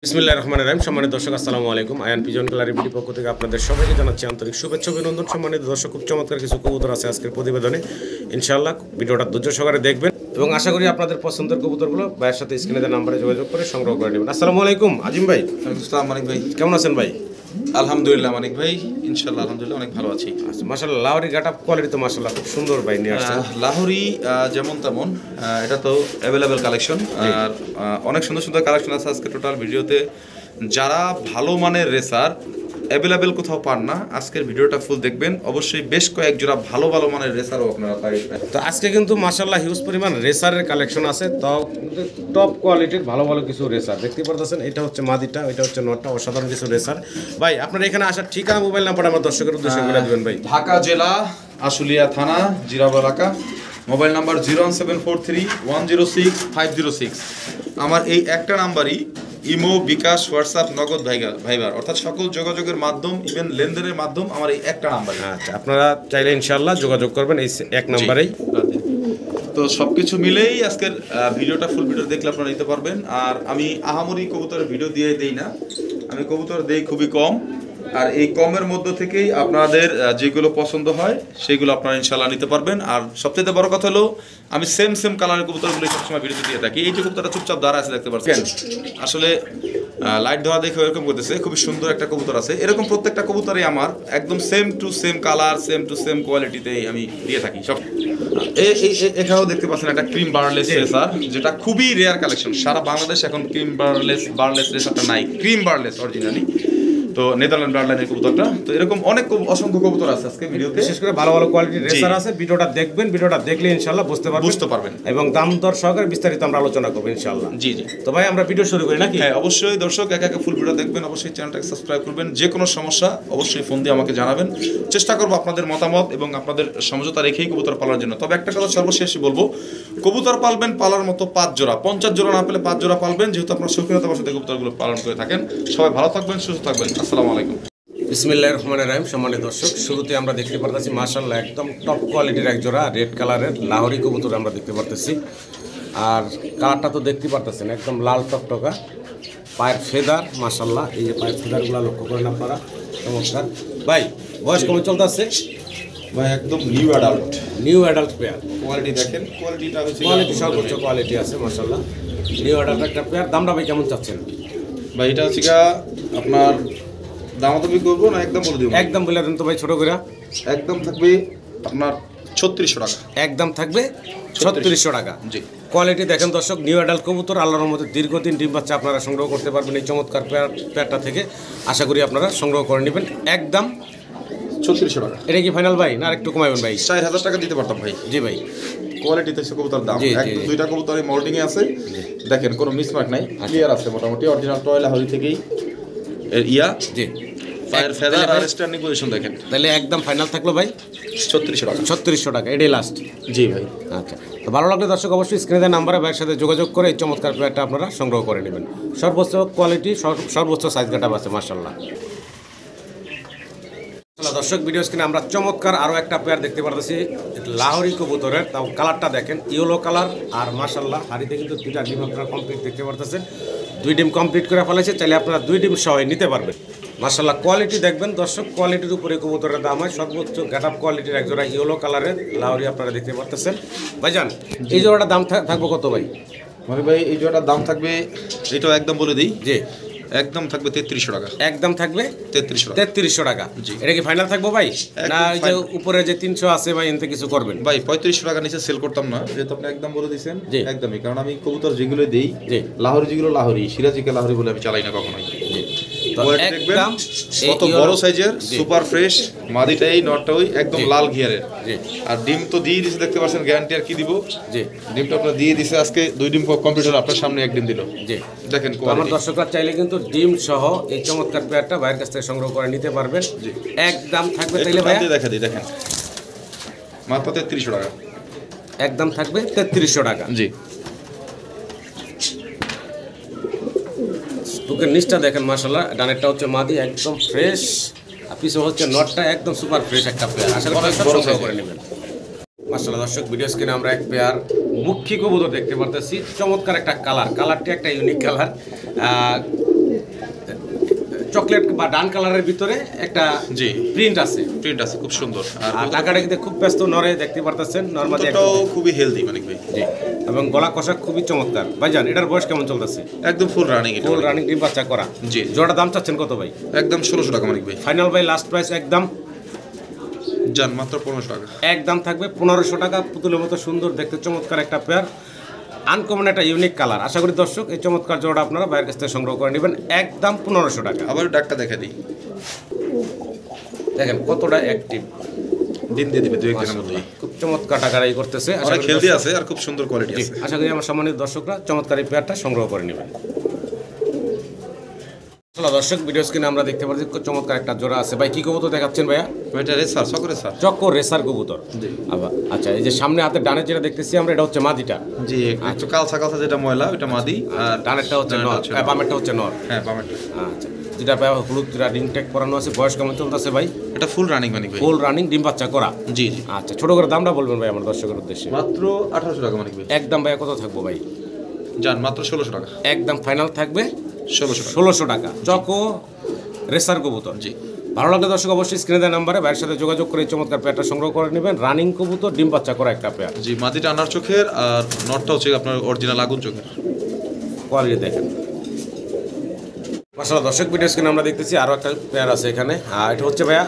বিসমিল্লাহির রহমানির রহিম। সম্মানিত দর্শক, আসসালামু আলাইকুম। আয়ান পিজন গ্যালারি বিডি পক্ষ থেকে আপনাদের সবাইকে জানাচ্ছি আন্তরিক শুভেচ্ছা অভিনন্দন। সম্মানিত দর্শক, খুব চমৎকার কিছু কবুতর আছে আজকের প্রতিবেদনে। ইনশাআল্লাহ ভিডিওটা ধৈর্য সহকারে দেখবেন এবং আশা করি আপনাদের পছন্দের কবুতরগুলো ভাইয়ের সাথে স্ক্রিনে দেওয়া নাম্বারে যোগাযোগ করে সংগ্রহ করে নেবেন। আসসালামু আলাইকুম আজিম ভাই। আসসালামু আলাইকুম ভাই, কেমন আছেন ভাই? আলহামদুলিল্লাহ মানিক ভাই, ইনশাআল্লাহ আলহামদুলিল্লাহ অনেক ভালো আছি। আচ্ছা, মাশাআল্লাহ লাহোরি গাটা কোয়ালিটি তো মাশাআল্লাহ খুব সুন্দর ভাই নিয়ে আসছেন। লাহোরি যেমন তেমন এটা তো অ্যাভেলেবেল কালেকশন, আর অনেক সুন্দর সুন্দর কালেকশন আছে আজকে টোটাল ভিডিওতে। যারা ভালো মানের রেসার অ্যাভেলেবেল কোথাও পান না, আজকের ভিডিওটা ফুল দেখবেন। অবশ্যই বেশ কয়েক জোড়া ভালো ভালো মানের রেসারও আপনারা পাবেন। তো আজকে কিন্তু মাশাআল্লাহ হিউজ পরিমাণ রেসারের কালেকশন আছে, তাও টপ কোয়ালিটির ভালো ভালো কিছু রেসার দেখতে পারতেছেন। এটা হচ্ছে মাদিটা, এটা হচ্ছে নটটা, অসাধারণ কিছু রেসার। ভাই আপনার এখানে আসার ঠিকানা, মোবাইল নাম্বার আমার দর্শকের উদ্দেশ্যে বলে দিবেন ভাই। ঢাকা জেলা, আশুলিয়া থানা, জিরাব এলাকা। Mobile number 01743106506। আমার এই একটা নাম্বারই ইমো, বিকাশ, হোয়াটসঅ্যাপ, নগদ ভাইবার অর্থাৎ সকল যোগাযোগের মাধ্যম, ইভেন লেনদেনের মাধ্যম আমার এই একটা নাম্বারই। আচ্ছা, আপনারা চাইলে ইনশাআল্লাহ যোগাযোগ করবেন এই এক নাম্বারেই। তো সবকিছু মিলেই আজকের ভিডিওটা ফুল ভিডিও দেখলে আপনারা নিতে পারবেন। আর আমি আহামরি কবুতরের ভিডিও দিয়ে দেই না, আমি কবুতর দেই খুবই কম। আর এই কমের মধ্য থেকেই আপনাদের যেগুলো পছন্দ হয় সেগুলো আপনারা ইনশাল্লাহ নিতে পারবেন। আর সবচেয়ে বড় কথা হলো আমি সেম কালারের কবুতরগুলো সবসময় ভিডিওতে দিয়ে থাকি। এই যে কবুতরটা চুপচাপ দাঁড়া আছে দেখতে পাচ্ছেন, আসলে লাইট ধরা দেখে এরকম করতেছে, খুবই সুন্দর একটা কবুতর আছে। এরকম প্রত্যেকটা কবুতরই আমার একদম same to same colour, same to same কোয়ালিটিতেই আমি দিয়ে থাকি সব। এখানেও দেখতে পাচ্ছেন একটা ক্রিম বার্লেস রেসার, যেটা খুবই রেয়ার কালেকশন। সারা বাংলাদেশ এখন ক্রিম বার্লেস রেসারটা নাই, ক্রিম বার্লেস অরিজিনালি। তো নেদারল্যান্ড ব্রাডলাইনের কবুতরটা, তো এরকম অনেক অসংখ্য কবুতর আছে আজকে ভিডিওতে, বিশেষ করে ভালো ভালো কোয়ালিটির রেসার আছে। ভিডিওটা দেখবেন, ভিডিওটা দেখলে ইনশাআল্লাহ বুঝতে পারবেন এবং দাম দর সহকারে বিস্তারিত আমরা আলোচনা করব ইনশাআল্লাহ। জি। তো ভাই আমরা ভিডিও শুরু করি নাকি? হ্যাঁ অবশ্যই দর্শক, একা ফুল ভিডিও দেখবেন, অবশ্যই চ্যানেলটাকে সাবস্ক্রাইব করবেন। যে কোনো সমস্যা অবশ্যই ফোন দিয়ে আমাকে জানাবেন, চেষ্টা করবো আপনাদের মতামত এবং আপনাদের সমঝোতা রেখেই কবুতর পালার জন্য। তবে একটা কথা সর্বশেষ বলবো, কবুতর পালবেন পালার মতো 5 জোড়া, 50 জোড়া না পেলে 5 জোড়া পালবেন, যেহেতু আপনার শৌখিনতার সাথে কবুতরগুলো পালন করে থাকেন। সবাই ভালো থাকবেন, সুস্থ থাকবেন। আসসালামু আলাইকুম। বিসমিল্লাহির রহমানির রহিম। সম্মানিত দর্শক, শুরুতে আমরা দেখতে পারতেছি মাশাআল্লাহ একদম টপ কোয়ালিটির এক জোড়া রেড কালারের লাহোরি কবুতর আমরা দেখতে পারতেছি। আর কালারটা তো দেখতে পারতেছেন একদম লাল টকটকা, পায়ের ফেদার মাশাআল্লাহ। এই যে পায়ের ফেদারগুলো লক্ষ্য করেন আপনারা, চমৎকার। ভাই বয়স কেমন চলতেছে? ভাই একদম নিউ অ্যাডাল্ট পেয়ার। কোয়ালিটি দেখেন, কোয়ালিটিটা হচ্ছে সর্বোচ্চ কোয়ালিটি আছে মাশাআল্লাহ। নিউ অ্যাডাল্ট একটা পেয়ার। দামটা ভাই কেমন চাচ্ছেন? ভাই এটা হচ্ছে আপনার দামাদামি করবো না, একদম বলে দিব? একদম বলে দেন তো ভাই, ছোট করে। একদম থাকবে আপনার 3600 টাকা। একদম থাকবে 3600 টাকা। জি। কোয়ালিটি দেখেন দর্শক, নিউ অ্যাডাল্ট কবুতর, আল্লাহর রহমতে দীর্ঘদিন ডিম বাচ্চা আপনারা সংগ্রহ করতে পারবেন এই চমৎকার পেয়ারটা থেকে। আশা করি আপনারা সংগ্রহ করে নেবেন। একদম 3600 টাকা। এটা কি ফাইনাল ভাই, না আর একটু কমাবেন ভাই? 4000 টাকা দিতে পারতাম ভাই। জি ভাই। কোয়ালিটিতে কবুতর দাম একদম, দুইটা কবুতর মোল্ডিং এ আছে, দেখেন কোনো মিসমার্ক নাই, ক্লিয়ার আছে মোটামুটি। অরিজিনাল টয় লাহোরি থেকেই এর জি। ফায়ার ফেদার আর স্ট্যান্ডিং পজিশন দেখেন। তাহলে একদম ফাইনাল থাকলো ভাই 3600 টাকা। 3600 টাকা, এটাই লাস্ট। জি ভাই। আচ্ছা, তো ভালো লাগলে দর্শক অবশ্যই স্ক্রিনের নাম্বারে ভাইয়ের সাথে যোগাযোগ করে এই চমৎকার পেয়ারটা আপনারা সংগ্রহ করে নেবেন। সর্বোচ্চ কোয়ালিটি, সর্বোচ্চ সাইজ কাটা আছে মাশাআল্লাহ। দর্শক, ভিডিও স্ক্রিনে আমরা চমৎকার আরও একটা পেয়ার দেখতে পারতেছি লাহোরি কবুতরের। তাও কালারটা দেখেন, ইয়েলো কালার। আর মাশাআল্লাহ হাড়িতে কিন্তু 2টা ডিম আপনারা কমপ্লিট দেখতে পারতেছেন। 2 ডিম কমপ্লিট করে ফেলেছে, চাইলে আপনারা 2 ডিম সহ নিতে পারবেন। মাশাআল্লাহ কোয়ালিটি দেখবেন দর্শক, কোয়ালিটির উপরে কবুতরের দাম হয়। সর্বোচ্চ গেটআপ কোয়ালিটির এক জোড়া ইয়েলো কালারের লাহোরি আপনারা দেখতে পারতেছেন। ভাইজান এই জোড়াটার দাম থাকবে কত ভাই? মানে ভাই এই জোড়াটার দাম থাকবে, এটাও একদম বলে দিই, জি একদম থাকবে 3300 টাকা। একদম থাকবে 3300 টাকা। এটা কি ফাইনাল থাকবো ভাই, না এই যে উপরে যে 300 আছে ভাই এনতে কিছু করবেন? ভাই 3500 টাকা নিচে সেল করতাম না, যেহেতু আপনি একদম বলে দিয়েছেন। একদমই, কারণ আমি কবুতর যেগুলো দেই লাহোরি, যেগুলো লাহোরি, সিরাজিকে লাহোরি বলে আমি চালাই না কখনোই। একদম কত বড় সাইজের, সুপার ফ্রেশ মাদিটাই, নটটাই একদম লাল ঘিয়ারের। আর ডিম তো দিয়ে দিছে দেখতে পাচ্ছেন, গ্যারান্টি আর কি দিব। জি, ডিমটা আপনার দিয়ে দিছে আজকে 2 ডিম কম্পিউটার আপনার সামনে 1 ডিম দিল। জি দেখেন, আমার দর্শকরা চাইলে কিন্তু ডিম সহ এই চমৎকার পেয়ারটা ভাইয়ের কাছ থেকে সংগ্রহ করে নিতে পারবেন। একদম থাকবে, তাইলে ভাই দেখা দিই, দেখেন মাত্র 3300 টাকা। একদম থাকবে 3300 টাকা। জি। বুকের নিচটা দেখেন মাশাআল্লাহ, ডানেরটা হচ্ছে মাদি একদম ফ্রেশ, আর পিছনে হচ্ছে নটটা একদম সুপার ফ্রেশ একটা পেয়ার। আশা করি সংগ্রহ করে নেবেন। মাশাআল্লাহ দর্শক, ভিডিও স্ক্রিনে আমরা এক পেয়ার মুখী কবুতর দেখতে পারতেছি। চমৎকার একটা কালারটি একটা ইউনিক কালার। চকলেট বা ডান কালারের ভিতরে একটা জি প্রিন্ট আছে, প্রিন্ট আছে খুব সুন্দর। আর টাকাটা কিন্তু খুব ব্যস্ত নরে দেখতে পারতেছেন, নরমালি এটাও খুবই হেলদি মানিক ভাই। জি, এবং গলা কষা খুবই চমৎকার। ভাইজান এটার বয়স কেমন চলতেছে? একদম ফুল রানিং, এটা ফুল রানিং ডিম বাচ্চা করা। জি। জোড়া দাম চাচ্ছেন কত ভাই? একদম 1600 টাকা মানিক ভাই। ফাইনাল ভাই লাস্ট প্রাইস একদম জান মাত্র 1500 টাকা। একদম থাকবে 1500 টাকা। পুতুলের মতো সুন্দর দেখতে চমৎকার একটা পেয়ার, আনকমন একটা ইউনিক কালার। আশা করি দর্শক এই চমৎকার জোড়া আপনারা বাইরের কাছ থেকে সংগ্রহ করে নেবেন একদম 1500 টাকা। আবার ডাকটা দেখে দিই, দেখেন কতটা অ্যাক্টিভ, দিন দিয়ে দিবে 2-1 দিনের মধ্যেই। খুব চমৎকার টাকারাই করতেছে। আশা অনেক করি হেলদি দর্শক- আছে আর খুব সুন্দর কোয়ালিটি জি, আছে। আশা করি আমার সম্মানিত দর্শকরা চমৎকার এই পেয়ারটা সংগ্রহ করে নেবেন। চলো দর্শক, ভিডিও স্ক্রিনে আমরা দেখতে পাচ্ছি খুব চমৎকার একটা জোড়া আছে। ভাই কি কবুতর দেখাচ্ছেন ভাইয়া? এটা রেসার, সকরে স্যার। চক্কর রেসার কবুতর। জি। আচ্ছা, এই যে সামনে হাতে ডানে যেটা দেখতেছি আমরা, এটা হচ্ছে মাদিটা। জি, একটু কালসা কালসা যেটা ময়লা ওটা মাদি, আর ডানেরটা হচ্ছে নর, বামেরটা হচ্ছে নর। হ্যাঁ বামেরটা। আচ্ছা, যেটা হলুদ যেটা রিং ট্যাগ করানো আছে, বয়স কেমন চলতেছে ভাই? এটা ফুল রানিং মানিক ভাই। ফুল রানিং ডিম বাচ্চা করা। জি জি। আচ্ছা, ছোট করে দামটা বলবেন ভাই আমার দর্শকের উদ্দেশ্যে। মাত্র 1800 টাকা মানিক ভাই। একদম ভাইয়া কত থাকবো ভাই? জান মাত্র 1600 টাকা। একদম ফাইনাল থাকবে 1600 টাকা। 1600 টাকা। চকো রেসার কবুতর। জি। ভালো লাগলে দর্শক অবশ্যই স্ক্রিনে দেওয়া নাম্বারে ভাইয়ের সাথে যোগাযোগ করে এই চমৎকার পেয়ারটা সংগ্রহ করে নেবেন। রানিং কবুতর ডিম বাচ্চা করা একটা পেয়ার। জি, মাদিটা আনার চোখের আর নটটা হচ্ছে আপনার অরিজিনাল আগুন চোখের। কোয়ালিটি দেখেন মাশাআল্লাহ। দর্শক ভিডিও স্ক্রিনে আমরা দেখতেছি আরো একটা পেয়ার আছে এখানে, আর এটা হচ্ছে ভাইয়া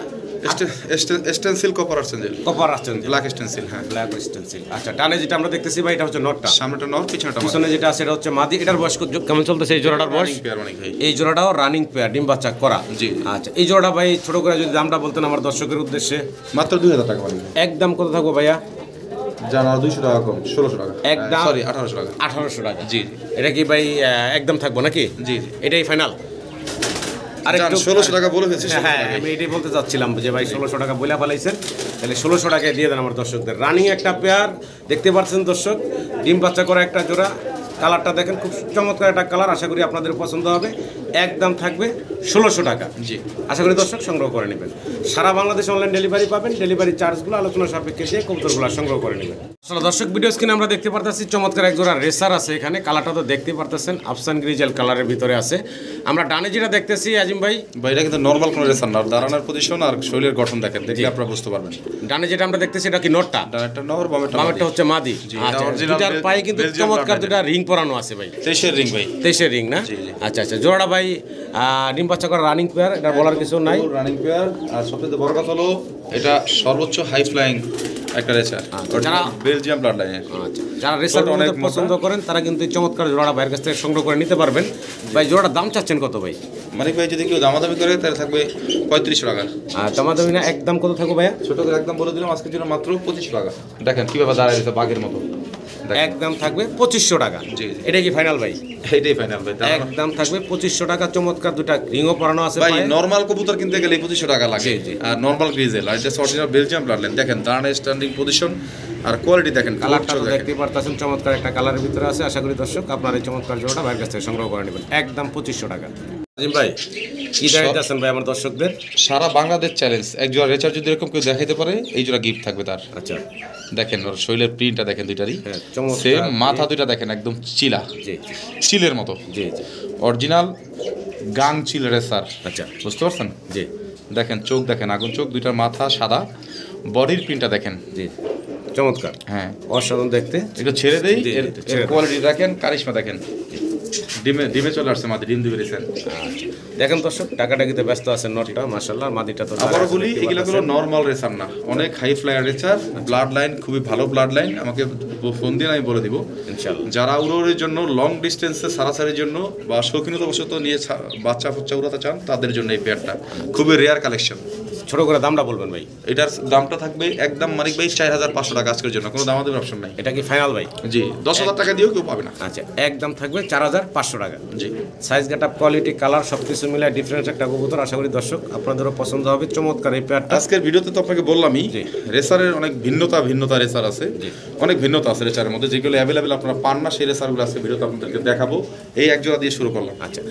স্টেনসিল কপার আর্সেঞ্জেল, কপার আসছেন, ব্ল্যাক স্টেনসিল। হ্যাঁ, ব্ল্যাক স্টেনসিল। আচ্ছা, ডানে যেটা আমরা দেখতেছি ভাই এটা হচ্ছে নটটা, সামনেটা নর পিছনেটা মাদি। পিছনে যেটা আছে এটা হচ্ছে মাদি। এটার বয়স কেমন চলতেছে এই জোড়াটার বয়স? পেয়ার মানিক ভাই। এই জোড়াটাও রানিং পেয়ার, ডিম বাচ্চা করা। জি। আচ্ছা, এই জোড়াটা ভাই ছোট করে যদি দামটা বলতেন আমার দর্শকের উদ্দেশ্যে। মাত্র 2000 টাকা মানিক ভাই। একদম কত থাকবো ভাইয়া? জানা 200 টাকা কম, 1600 টাকা। একদম সরি 1800 টাকা। 1800 টাকা। জি জি এটা কি ভাই একদম থাকবো নাকি? জি জি। এটাই ফাইনাল? জান 1600 টাকা বলে ফেলছি। হ্যাঁ, আমি এটাই বলতে চাচ্ছিলাম যে ভাই 1600 টাকা বইলা ফেলাইছেন, তাহলে 1600 টাকায় দিয়ে দেন আমার দর্শকদের। রানিং একটা পেয়ার দেখতে পাচ্ছেন দর্শক, ডিম বাচ্চা করা একটা জোড়া। কালারটা দেখেন খুব চমৎকার একটা কালার, আশা করি আপনাদের পছন্দ হবে। একদম থাকবে 1600 টাকা। জি। আশা করি দর্শক সংগ্রহ করে নেবেন। সারা বাংলাদেশ অনলাইন ডেলিভারি পাবেন, ডেলিভারি চার্জগুলো আলোচনা সাপেক্ষে দিয়ে কবুতরগুলো সংগ্রহ করে নেবেন। আসলে দর্শক ভিডিও স্ক্রিনে আমরা দেখতে পারতেছি চমৎকার এক জোড়া রেসার আছে এখানে। কালারটা তো দেখতে পারতেছেন আফসান গ্রিজেল কালারের ভিতরে আছে। আমরা ডানে যেটা দেখতেছি আজিম ভাই, ভাই এটা কিন্তু নরমাল কোনো রেসার না, দাঁড়ানোর পজিশন আর শরীরের গঠন দেখেন, দেখলে আপনারা বুঝতে পারবেন। ডানে যেটা আমরা দেখতেছি এটা কি নটটা, ডানেরটা নর, বামেরটা বামেরটা হচ্ছে মাদি। আচ্ছা, দুটার পায়ে কিন্তু চমৎকার দুটা রিং পরানো আছে ভাই, 23 রিং ভাই। 23 রিং না? জি, জি। আচ্ছা আচ্ছা, জোড়াটা ভাই ডিম বাচ্চা করা রানিং পেয়ার, এটা বলার কিছু নাই। Running pair. আর সবচেয়ে বড় কথা হলো এটা সর্বোচ্চ হাই ফ্লাইং একটা রেসার, যারা বেলজিয়াম ব্লাড লাইনের। আচ্ছা, যারা রেসার অনেক পছন্দ করেন তারা কিন্তু এই চমৎকার জোড়াটা ভাইয়ের কাছ থেকে সংগ্রহ করে নিতে পারবেন। ভাই জোড়াটার দাম চাচ্ছেন কত ভাই? মানিক ভাই যদি কেউ দামাদামি করে তাহলে থাকবে 3500 টাকা। আর দামাদামি না, একদম কত থাকবো ভাইয়া? ছোট করে একদম বলে দিলাম আজকের জন্য মাত্র 2500 টাকা। দেখেন কিভাবে দাঁড়ায় গেছে বাঘের মতো। একদম থাকবে 2500 টাকা। জি, জি। এটা কি ফাইনাল ভাই? এইটাই ফাইনাল ভাই। একদম থাকবে 2500 টাকা। চমৎকার দুটা রিংও পরানো আছে ভাই পায়ে। নরমাল কবুতর কিনতে গেলে 2500 টাকা লাগে। জি, জি। আর নরমাল গ্রিজেল আর এটা অরিজিনাল বেলজিয়াম ব্লাড লাইন। দেখেন দাঁড়ানো স্ট্যান্ডিং পজিশন আর কোয়ালিটি দেখেন, কালারটা তো দেখেন। দেখতে পারতেছেন চমৎকার একটা কালারের ভিতরে আছে। আশা করি দর্শক আপনার এই চমৎকার জোড়াটা ভাইয়ের কাছ থেকে সংগ্রহ করে নেবেন একদম 2500 টাকা। আজিম ভাই কি দেখাইতেছেন ভাই আমার দর্শকদের? সারা বাংলাদেশ চ্যালেঞ্জ, এক জোড়া রেচার যদি এরকম কেউ দেখাইতে পারে এই জোড়া গিফট থাকবে তার। আচ্ছা, দেখেন ওর শরীরের প্রিন্টটা দেখেন দুইটারই হ্যাঁ, চমৎকার। সেম। মাথা দুইটা দেখেন একদম চিলা, জি চিলের মতো। জি জি। অরিজিনাল গাং চিল রেসার। আচ্ছা, বুঝতে পারছেন? জি দেখেন চোখ দেখেন আগুন চোখ, দুইটার মাথা সাদা, বডির প্রিন্টটা দেখেন। জি, চমৎকার, হ্যাঁ, অসাধারণ দেখতে। একটু ছেড়ে দেই, জি, এর ছেড়ে দাও। কোয়ালিটি দেখেন, কারিশমা দেখেন। ডিমে ডিমে চলে আসছে মাদি, ডিম দিয়ে বেরিয়েছেন। আচ্ছা, দেখেন দর্শক টাকাটাকিতে ব্যস্ত আছেন নটটা, মাশাআল্লাহ। মাদিটা তো আবারও বলি এগুলো হলো নর্মাল রেসার না, অনেক high flyer racer, blood line খুবই ভালো ব্লাড লাইন। আমাকে ফোন দিয়ে আমি বলে দিব ইনশাআল্লাহ। যারা উড়োর জন্য লং ডিস্টেন্সে সারাসারির জন্য বা শৌখিনতাবশত নিয়ে বাচ্চা ফাচ্চা উড়াতে চান তাদের জন্য এই পেয়ারটা খুবই রেয়ার কালেকশন। ছোট করে দামটা বলবেন ভাই? এটার দামটা থাকবে একদম মানিক ভাই 4500 টাকা আজকের জন্য, কোনো দামাদামি অপশন নাই। এটা কি ফাইনাল ভাই? জি, 10,000 টাকা দিয়েও কেউ পাবে না। আচ্ছা, একদম থাকবে 4500 টাকা। জি, সাইজ গেটআপ কোয়ালিটি কালার সব কিছু মিলে ডিফারেন্স একটা কবুতর। আশা করি দর্শক আপনাদেরও পছন্দ হবে চমৎকার এই পেয়ারটা। আজকের ভিডিওতে তো আপনাকে বললামই জি। রেসারের অনেক ভিন্নতা রেসার আছে, অনেক ভিন্নতা আছে রেসারের মধ্যে, যেগুলো অ্যাভেলেবেল আপনারা পান না সেই রেসারগুলো আজকে ভিডিওতে আপনাদেরকে দেখাবো। এই এক জোড়া দিয়ে শুরু করলাম। আচ্ছা,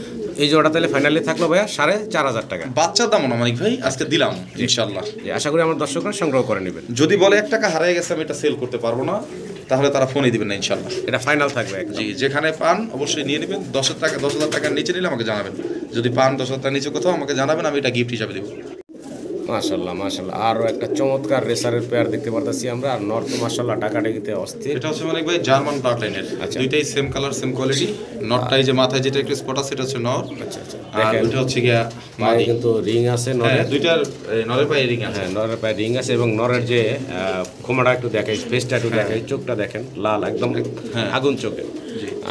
এই জোড়া তাহলে ফাইনালি থাকলো ভাইয়া 4500 টাকা। বাচ্চার দাম না মানিক ভাই, আজকে দিলাম ইনশাল্লাহ। জি, আশা করি আমার দর্শকরা সংগ্রহ করে নেবেন। যদি বলে 1 টাকা হারিয়ে গেছে আমি এটা সেল করতে পারবো না, তাহলে তারা ফোনই দিবেন না ইনশাল্লাহ। এটা ফাইনাল থাকবে একদম। জি, যেখানে পান অবশ্যই নিয়ে নেবেন। 10,000 টাকার নিচে নিলে আমাকে জানাবেন। যদি পান 10,000 টাকা নিচে কোথাও আমাকে জানাবেন, আমি এটা গিফট হিসাবে দেবো। মাশাল্লাহ মাশাল্লাহ, আরও একটা চমৎকার রেসারের পেয়ার দেখতে পারতেছি আমরা। আর নর তো মাশাল্লাহ টাকাটাকিতে অস্থির। এটা হচ্ছে মানিক ভাই জার্মান ব্লাড লাইনের, দুইটাই সেম কালার সেম কোয়ালিটি। নরটাই যে মাথায় যেটা একটু স্পট আছে এটা হচ্ছে নর। আচ্ছা আচ্ছা, আর ওইটা হচ্ছে গিয়া পায়ে কিন্তু রিং আছে নরের। দুইটার নরের পায়ে রিং আছে। হ্যাঁ, নরের পায়ে রিং আছে এবং নরের যে খোমাটা একটু দেখাই, ফেসটা একটু দেখাই, চোখটা দেখেন লাল একদম আগুন চোখে।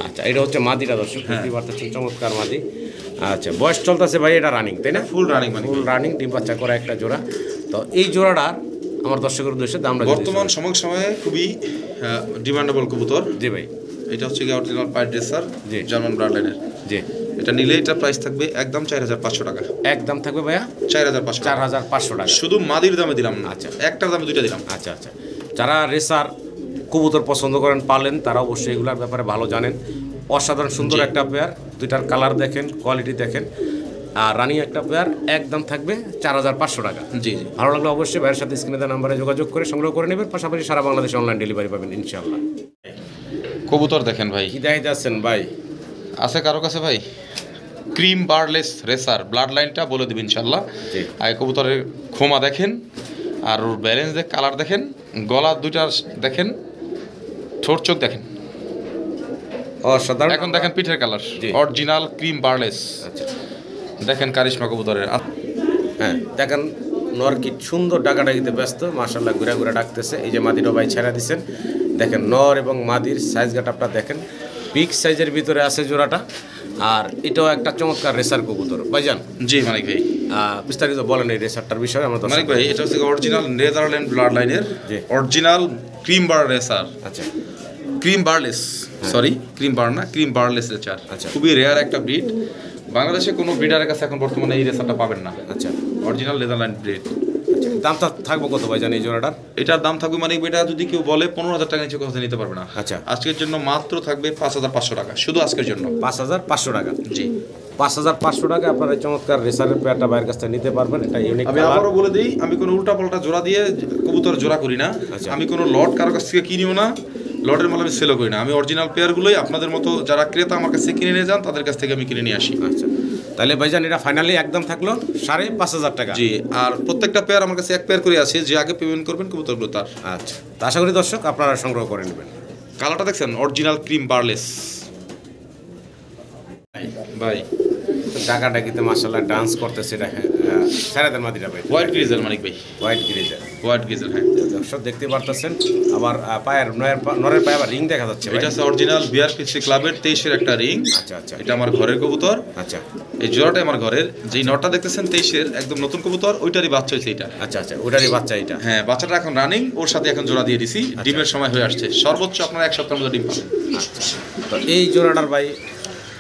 আচ্ছা, এটা হচ্ছে মাদিটা দর্শক দেখতে পারতেছেন, চমৎকার মাদি। আচ্ছা, বয়স চলতেছে ভাই, এটা রানিং তাই না? ফুল রানিং, মানে ফুল রানিং, ডিম বাচ্চা করা একটা জোড়া। তো এই জোড়াটা আমার দর্শকের উদ্দেশ্যে দামটা বর্তমান সময়ে খুবই ডিমান্ডেবল কবুতর। জি ভাই, এটা হচ্ছে গিয়ে অরিজিনাল পাইট ড্রেসার জি, জার্মান ব্লাড লাইনের। জি, এটা নিলে এটা প্রাইস থাকবে একদম 4,500 টাকা। একদম থাকবে ভাইয়া 4,500 4,500 টাকা। শুধু মাদির দামে দিলাম না, আচ্ছা, একটার দামে দুইটা দিলাম। আচ্ছা আচ্ছা, যারা রেসার কবুতর পছন্দ করেন, পালেন, তারা অবশ্যই এগুলোর ব্যাপারে ভালো জানেন। অসাধারণ সুন্দর একটা পেয়ার, দুইটার কালার দেখেন, কোয়ালিটি দেখেন। আর রানিং একটা পেয়ার একদম থাকবে 4,500 টাকা। জি জি, ভালো লাগলে অবশ্যই ভাইয়ের সাথে স্ক্রিনে দেওয়া নাম্বারে যোগাযোগ করে সংগ্রহ করে নেবেন। পাশাপাশি সারা বাংলাদেশে অনলাইন ডেলিভারি পাবেন ইনশাআল্লাহ। কবুতর দেখেন ভাই, কি দেখাই যাচ্ছেন ভাই? আছে কারো কাছে ভাই ক্রিম বারলেস রেসার ব্লাড লাইনটা বলে দেবেন ইনশাআল্লাহ। জি, আর কবুতরের খোমা দেখেন, আর ওর ব্যালেন্স দেখ, কালার দেখেন, গলা দুইটা দেখেন, ঠোঁট চোখ দেখেন, অসাধারণ। এখন দেখেন পিঠের কালার অরিজিনাল ক্রিম বারলেস। আচ্ছা, দেখেন কারিশমা কবুতরের। হ্যাঁ দেখেন, নর কি সুন্দর ডাকাডাকিতে ব্যস্ত, মাশাআল্লাহ ঘুরে ঘুরে ডাকতেছে। এই যে মাদিরও ভাই ছেড়া দিচ্ছেন, দেখেন নর এবং মাদির সাইজ গাটাপটা দেখেন, বিগ সাইজের ভিতরে আছে জোড়াটা। আর এটাও একটা চমৎকার রেসার কবুতর ভাইজান। জি মানিক ভাই, বিস্তারিত বলেন এই রেসারটার বিষয়ে। আমরা মানিক ভাই, এটা হচ্ছে অরিজিনাল নেদারল্যান্ড ব্লাড লাইনের অরিজিনাল ক্রিম বার রেসার। আচ্ছা, ক্রিম বারলেস, সরি ক্রিম বার না, ক্রিম বারলেস রেসার। আচ্ছা, খুবই রেয়ার একটা ব্রিড। বাংলাদেশে কোনো ব্রিডারের কাছে এখন বর্তমানে এই রেসারটা পাবেন না। আচ্ছা, অরিজিনাল নেদারল্যান্ড ব্রিড। আচ্ছা, দামটা থাকবো কত ভাইজান এই জোড়াটার? এটার দাম থাকবে মানে এটা যদি কেউ বলে 15,000 টাকা নিচে কথা নিতে পারবে না। আচ্ছা, আজকের জন্য মাত্র থাকবে 5,500 টাকা, শুধু আজকের জন্য 5,500 টাকা। জি, 5,500 টাকা আপনার এই চমৎকার রেসারের পেয়ারটা ভাইয়ের কাছ থেকে নিতে পারবেন। এটা ইউনিক। আমি আবারও বলে দিই, আমি কোনো উল্টাপাল্টা জোড়া দিয়ে কবুতর জোড়া করি না। আমি কোনো লট কারো কাছ থেকে কিনিও না, লটের মাল আমি সেলও করি না। আমি অরিজিনাল পেয়ারগুলোই আপনাদের মতো যারা ক্রেতা আমার কাছে কিনে নিয়ে যান, তাদের কাছ থেকে আমি কিনে নিয়ে আসি। আচ্ছা, তাহলে ভাইজান এটা ফাইনালি একদম থাকলো 5,500 টাকা। জি, আর প্রত্যেকটা পেয়ার আমার কাছে এক পেয়ার করে আছে, যে আগে পেমেন্ট করবেন কবুতরগুলো তার। আচ্ছা, তো আশা করি দর্শক আপনারা সংগ্রহ করে নেবেন। কালারটা দেখছেন অরিজিনাল ক্রিম বারলেস ভাই, ডাকাডাকিতে মাশাআল্লাহ ডান্স করতেছে। এটা স্যারেদের মাদিরা ভাই, হোয়াইট গ্রিজেল মানিক ভাই, হোয়াইট গ্রিজার, হোয়াইট গ্রিজেল। হ্যাঁ দর্শক দেখতে পারতেছেন। আবার পায়ের নরের পায়ে আবার রিং দেখা যাচ্ছে ভাই। এটা হচ্ছে অরিজিনাল বিআরপিসি ক্লাবের 23-এর একটা রিং। আচ্ছা আচ্ছা, এটা আমার ঘরের কবুতর। আচ্ছা, এই জোড়াটা আমার ঘরের, যেই নটটা দেখতেছেন 23-এর একদম নতুন কবুতর, ওইটারই বাচ্চা হয়েছে এটা। আচ্ছা আচ্ছা, ওটারই বাচ্চা এটা। হ্যাঁ, বাচ্চাটা এখন রানিং, ওর সাথে এখন জোড়া দিয়ে দিছি। ডিমের সময় হয়ে আসছে, সর্বোচ্চ আপনার 1 সপ্তাহের মধ্যে ডিম পাবেন। আচ্ছা, তো এই জোড়াটার ভাই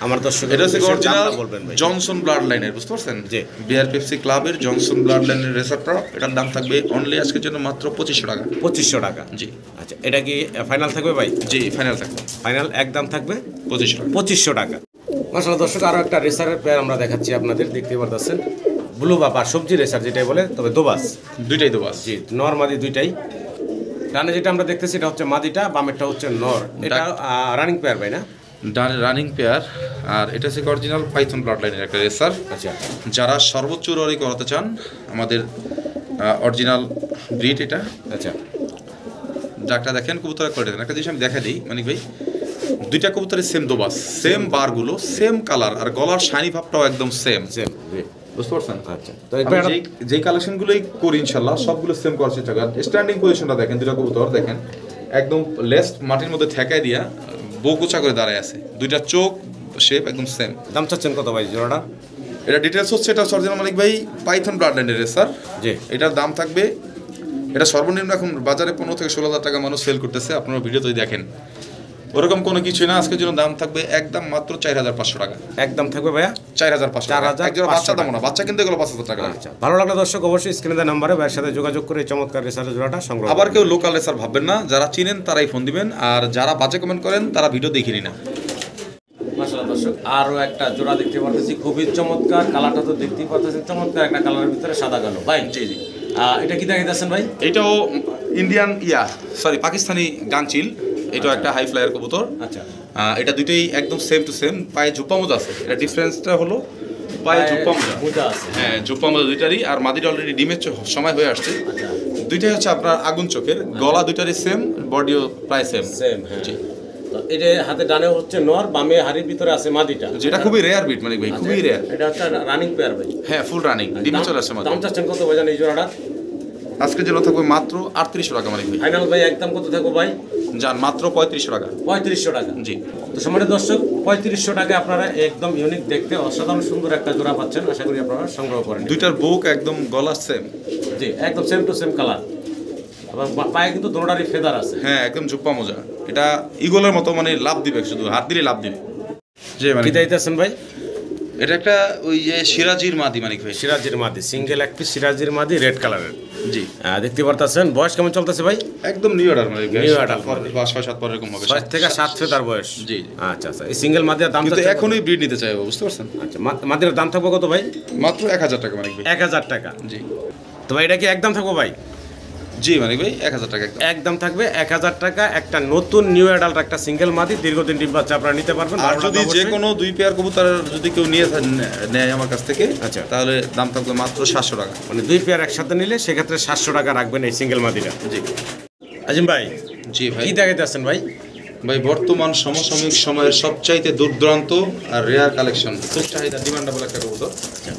আমার দর্শক, এটা হচ্ছে অরিজিনাল বলবেন ভাই। জনসন ব্লাড লাইনের, বুঝতে পারছেন? জি, বিআরপিএফসি ক্লাবের জনসন ব্লাড লাইনের রেসারটা। এটার দাম থাকবে অনলি আজকের জন্য মাত্র 2500 টাকা। 2500 টাকা। জি, আচ্ছা, এটা কি ফাইনাল থাকবে ভাই? জি ফাইনাল থাকবে, ফাইনাল একদম থাকবে 2500 টাকা। মাশাআল্লাহ দর্শক, আরও একটা রেসারের পেয়ার আমরা দেখাচ্ছি আপনাদের, দেখতে পারতেছেন। ব্লু বাবা সবজি রেসার যেটাই বলে, তবে দোবাস, দুইটাই দোবাস। জি, নর মাদি দুইটাই। ডানে যেটা আমরা দেখতেছি এটা হচ্ছে মাদিটা, বামেরটা হচ্ছে নর। এটা রানিং পেয়ার ভাই না? Running pair. আর এটা হচ্ছে অরিজিনাল পাইথন ব্লাড লাইনের একটা রেসার। আচ্ছা, যারা সর্বোচ্চ ররি করাতে চান, আমাদের অরিজিনাল ব্রিড এটা। আচ্ছা, যাকটা দেখেন কবুতরের কোয়ালিটি দেখেন। একটা জিনিস আমি দেখা দিই মানিক ভাই, দুইটা কবুতরের সেম দোবাস, সেম বারগুলো, সেম কালার, আর গলার শাইনি ভাবটাও একদম সেম সেম, বুঝতে পারছেন? আচ্ছা, তো যেই কালেকশনগুলোই করি ইনশাল্লাহ সবগুলো সেম করার চেষ্টা করেন। স্ট্যান্ডিং পজিশনটা দেখেন, দুইটা কবুতর দেখেন একদম লেস্ট মাটির মধ্যে ঠেকাই দিয়া বউকোচা করে দাঁড়ায় আছে, দুইটা চোখ শেপ একদম সেম। দাম চাচ্ছেন কত ভাই জোড়াটা? এটা ডিটেলস হচ্ছে, এটা অরিজিনাল মালিক ভাই পাইথন ব্লাড লাইনের রেসার। জি, এটার দাম থাকবে, এটা সর্বনিম্ন এখন বাজারে 15 থেকে 16,000 টাকা মানুষ সেল করতেছে, আপনারা ভিডিওতেই দেখেন। ওরকম কোনো কিছু না, আজকের জন্য দাম থাকবে একদম মাত্র 4,500 টাকা। একদম থাকবে ভাইয়া 4,500 টাকা। একজোড়া বাচ্চা দাম না, বাচ্চা কিন্তু এগুলো 5,000 টাকা। আচ্ছা, ভালো লাগলে দর্শক অবশ্যই স্ক্রিনে দেওয়া নম্বরে ভাইয়ের সাথে যোগাযোগ করে চমৎকার রেসারের জোড়াটা সংগ্রহ। আবার কেউ লোকাল রেসার ভাববেন না, যারা চিনেন তারাই ফোন দিবেন, আর যারা বাজে কমেন্ট করেন তারা ভিডিও দেখিনি না। মাশাআল্লাহ দর্শক, আরও একটা জোড়া দেখতে পারতেছি, খুবই চমৎকার। কালারটা তো দেখতেই পারতেছেন, চমৎকার একটা কালারের ভিতরে সাদা কালো ভাই। জি জি, এটা কি দেখাইতেছেন ভাই? এটাও ইন্ডিয়ান পাকিস্তানি গানচিল। এটাও একটা হাই ফ্লায়ার কবুতর। আচ্ছা, এটা দুটোই একদম সেম টু সেম, পায়ে ঝুপ্পা মতো আছে। এটা ডিফারেন্সটা হলো পায়ে জোপ্পা মোজা। মোজা আছে। হ্যাঁ, জোপ্পা মোজা দুইটারই, আর মাদিটা অলরেডি ডিমের সময় হয়ে আসছে। আচ্ছা দুইটাই হচ্ছে আপনার আগুন চোখের, গলা দুইটারই সেম, বডিও প্রায় সেম। সেম, হ্যাঁ। তো এটা হাতে ডানে হচ্ছে নর, বামে হাড়ির ভিতরে আছে মাদিটা, যেটা খুবই রেয়ার বিট মানে ভাই, খুবই রেয়ার। এটা হচ্ছে রানিং পেয়ার ভাই। হ্যাঁ, ফুল রানিং, ডিমে চলে আসছে মাদি। দাম চাচ্ছেন কত ভাই জানেন এই জোড়াটা? আজকে যেটা থাকবে মাত্র 3800 টাকা মানে ভাই। ফাইনাল ভাই একদম কত থাকবো ভাই? যান মাত্র 3500 টাকা। 3500 টাকা। জি। তো সম্মানিত দর্শক, 3500 টাকায় আপনারা একদম ইউনিক দেখতে অসাধারণ সুন্দর একটা জোড়া পাচ্ছেন। আশা করি আপনারা সংগ্রহ করেন। দুইটার বুক একদম গলা সেম। জি, একদম সেম টু সেম কালার, এবং পায়ে কিন্তু দোনোটারই ফেদার আছে। হ্যাঁ, একদম জোপ্পা মোজা। এটা ইগলের মতো মানে লাভ দিবে, শুধু হাত দিলে লাভ দিবে। জি মানে কি চাইতেছেন ভাই? এটা একটা ওই যে সিরাজির মাদি মানিক ভাই। সিরাজির মাদি, সিঙ্গেল এক পিস সিরাজির মাদি, রেড কালারের। জি। দেখতে পারতেছেন। বয়স কেমন চলতেছে ভাই? একদম নিউ অর্ডার মানে New order। 6-7 পর এরকম হবে। 6 থেকে 7 ফেদার বয়স। জি। আচ্ছা আচ্ছা, এই সিঙ্গেল মাদির দাম কিন্তু চাচ্ছেন কত? এখনই ব্রিড নিতে চাইবো, বুঝতে পারছেন? আচ্ছা, মাদির দাম থাকবে কত ভাই? মাত্র 1000 টাকা মানিক ভাই। 1000 টাকা। জি। তো ভাই এটা কি একদম থাকবো ভাই? জি মানিক ভাই, 1000 টাকা একদম। একদম থাকবে 1000 টাকা। একটা নতুন নিউ অ্যাডাল্ট একটা সিঙ্গেল মাদি, দীর্ঘদিন ডিম বাচ্চা আপনারা নিতে পারবেন। আর যদি যে কোনো 2 পেয়ার কবুতর যদি কেউ নেয় আমার কাছ থেকে, আচ্ছা, তাহলে দাম থাকবে মাত্র 700 টাকা। মানে 2 পেয়ার একসাথে নিলে সেক্ষেত্রে 700 টাকা রাখবেন এই সিঙ্গেল মাদিটা। জি। আজিম ভাই, জি ভাই। কি দেখাইতে আছেন ভাই? ভাই বর্তমান সমসাময়িক সময়ের সবচাইতে দুর্দান্ত আর রেয়ার কালেকশন, খুব চাহিদা ডিমান্ডেবল একটা কবুতর।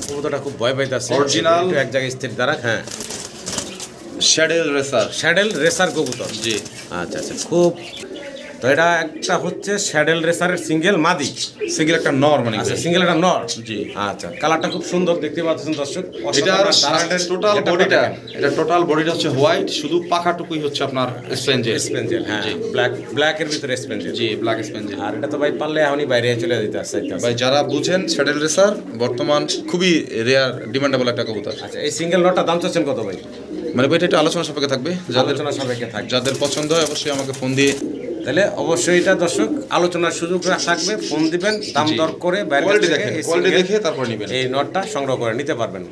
কবুতরটা খুব ভয় পাইতেছে। Original। একটু এক জায়গায় স্থির দাঁড়াক। হ্যাঁ, শ্যাডেল রেসার। শ্যাডেল রেসার কবুতর। জি। আচ্ছা আচ্ছা, খুব। তো এটা একটা হচ্ছে শ্যাডেল রেসারের সিঙ্গেল মাদি, সিঙ্গেল একটা নর মানে আচ্ছা সিঙ্গেল একটা নর। জি। আচ্ছা, কালারটা খুব সুন্দর দেখতে পাচ্ছেন দর্শক। এটা অসাধারণ টোটাল যেটা বডিটা, দেখেন। এটা টোটাল বডিটা হচ্ছে হোয়াইট, শুধু পাখাটুকুই হচ্ছে আপনার স্পেঞ্জেল। স্পেঞ্জেল, হ্যাঁ, জি। ব্ল্যাকের ভিতরে স্পেঞ্জেল। জি, ব্ল্যাক স্পেঞ্জেল। আর এটা তো ভাই পারলে এখনই বাইরে চলে দিতে আসছে। ভাই যারা বুঝেন শ্যাডেল রেসার বর্তমান খুবই রেয়ার ডিমান্ডেবল একটা কবুতর। আচ্ছা, এই সিঙ্গেল নটটা দাম চাচ্ছেন কত ভাই? মানে বইটা একটু আলোচনা সাপেক্ষে থাকবে, আলোচনা সাপেক্ষে থাকবে। যাদের পছন্দ হয় অবশ্যই আমাকে ফোন দিয়ে, তাহলে অবশ্যই এটা দর্শক আলোচনার সুযোগ থাকবে। ফোন দিবেন, দাম জি। দর করে বাইরে কোয়ালিটি থেকে দেখে, এই কোয়ালিটি single দেখে তারপর নেবেন। এই নটটা সংগ্রহ করে নিতে পারবেন।